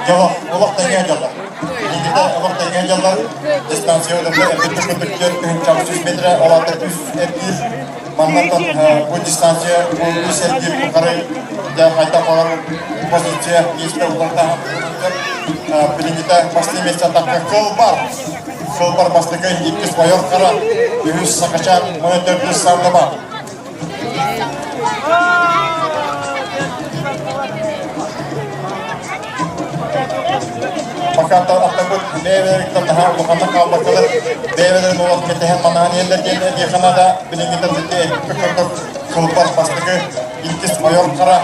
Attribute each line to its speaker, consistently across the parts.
Speaker 1: Jawab, Allah tengah jalan. Ini kita Allah tengah jalan. Distansi udah betul-betul kencang 100 meter, Allah terus etis. Manatan bu distansi bu sergi bukarı dan hatta orang posisi istilah ulang pilih kita pasti mesti tak keluar pasti ke ikut bayar karena virus sakacan monitor terus sama. Maka ataupun devlet kita tahu bukan kalau bakal devlet nolak kita mana ni yang dia Kanada pilih kita keluar pasti ke ikut bayar karena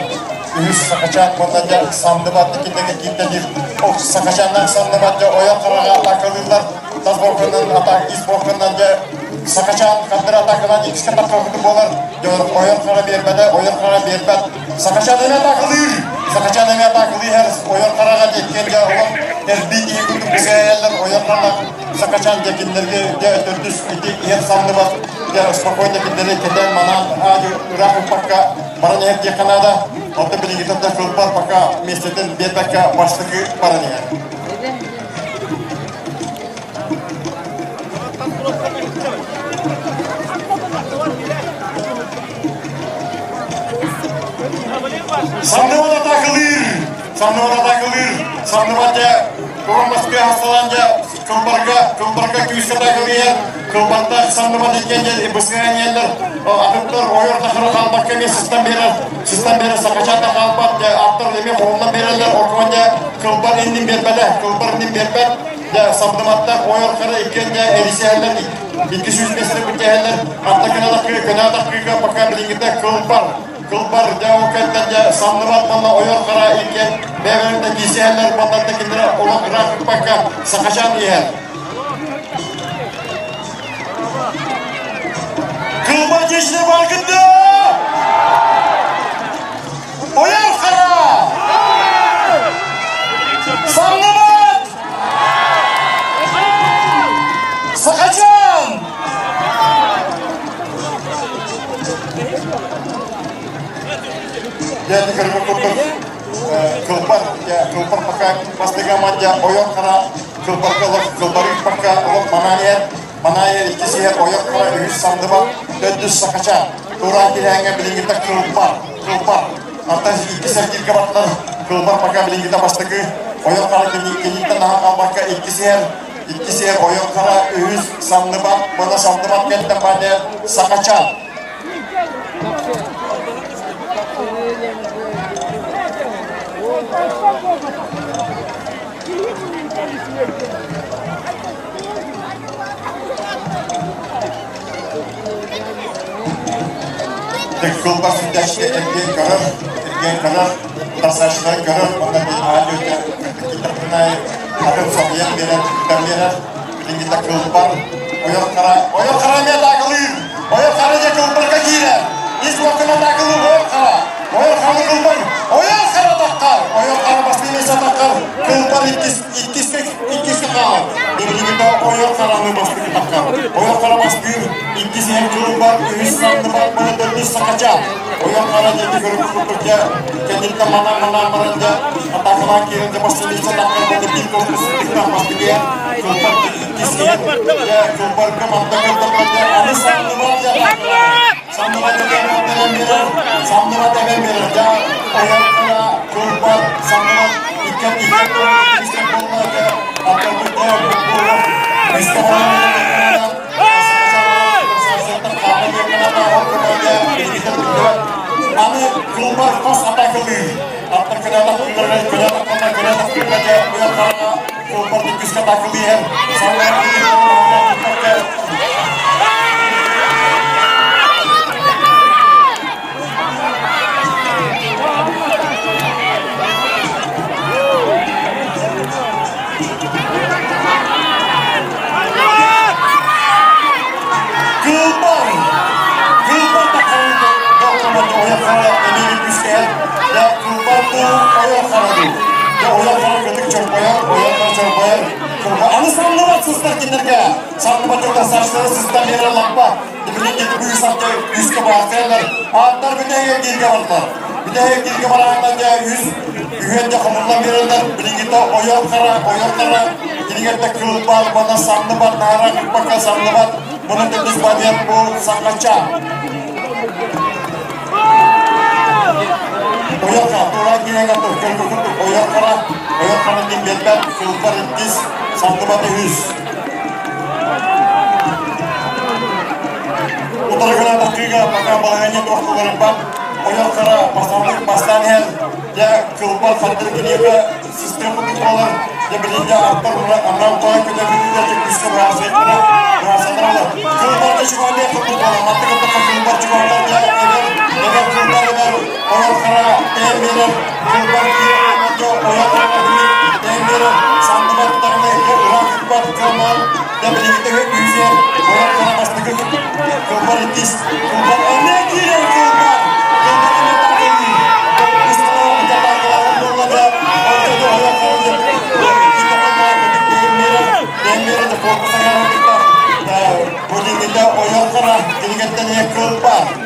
Speaker 1: virus sakacan monitor samdebat kita di sakacandan samdebatja oyar karena takılırlar. Tas borkundan atak is borkundan ja sakacan kadar atakından ikisi kadar korkutu bolar. Oyar kara berbede, oyar kara berbet. Sakacan deme takılır. Sakacan deme takılır her oyar karaga jetken ja olan her bir iyi kutup biseyeller oyar kara sakacan jekinlerge ja dördüs iki yer sandıbat. Ja spokojno kindere keden manan aju rahu pakka barang her di Kanada. Atau pilih kita dah keluar pakka meseden berbeka başlıkı paranya. Sandıvada takılır, sandıvada kurulması hastalanca kılbarga küyüse takılıyor, kılbarda sandıvada ikince bısıran yerler, atıplar oyur takırı kalbakka ve sistem verir, sakaçanda kalbak, atlar leme kolundan verirler, orkunca kılbar indin berbede, sandıvada oyur kırı ikince erişerler, 200 metre bütçeler, attakına dakika bakar bilingide Kılbar jauh kentanja sandıvat mana oyur kara iken beberinde gizliler bandanda kendine olak rakıp pakka sakacan yer. Kılbar geçti balkında. Oyur kara. Sandıvat. Sakacan. Jadi kerumunan keluar pakai pasti gamanya oyok karena keluar pakai oyok mana ya ikisi ya oyok karena virus sandıva döndüz sakaca turun dilenge bilin kita keluar atas ikisi kabatlar keluar pakai bilin kita pasti ke oyok karena kini tanah pakai ikisi ya oyok karena virus sandıva mana sandıva kan tempatnya sakaca. Kulpas sudah ergen karar, tasarlar karar, ondan bir hali kita pernah ada sobian beran, kita kulpar, oyok kara dia taklir, oyok kara dia kulpar kajiran, is waktu taklir oyok kara kulpar, oyok kara pasti bisa takar, kulpar ikis kekal, jadi kita oyok kara pasti takar, oyok kara pasti ikis yang kulpar, islam tempat mana terus sakaca, oyok kara jadi kerupuk kerja, kita mana meranja, atau kemakiran pasti bisa takar betul kita pasti dia kulpar ikis ya kulpar kemantauan tempatnya, ada sandumat oyok kara kulpar sandumat ikan bisa bola atau betul Anu keluar kos apa keli? Atau kenapa keluar tipis kata kelihan? Sampai sandıma çok da saçları sistem yere lakpa. Dibine gidip bu yüzden yüz kabartırlar. Ağıtlar bir de yer geri kabartlar. Bir de ilgi barağından ya 100 üyende hamurdan verirler. Birinci de oyal kara. Birinci kılıp var, bana sandı var, nara kırpaka sandı var. Bunun da düz badiyat bu sangaça. Oyal kara, tuğran gine katır, kırpıkıp oyal kara din belber, kılıp var etkiz, sandı var 100. Bu tarafına bakıyla baka balaganya doktorlarım var. Oyal kara basarlık bastan her ya kılıplar fatları geliyor sistem tutuyorlar ya birinci artlar anlam koyan kötü bir de güçlü rahatsızlar var. Kılıplar da şu anda tutuyorlar. Matlı kılıplar çıkarlar ya evet kılıplar eder. Oyal kara değer verir. Kılıplar oyal kara değer verir. Sandılar tutarını rakıplar kılmar ya birinci de yüzler. Oyal kara bastı kılıplar etkis. Kılıplar önüne girer kılıplar. Oyal kara, gelingetten yakıl var.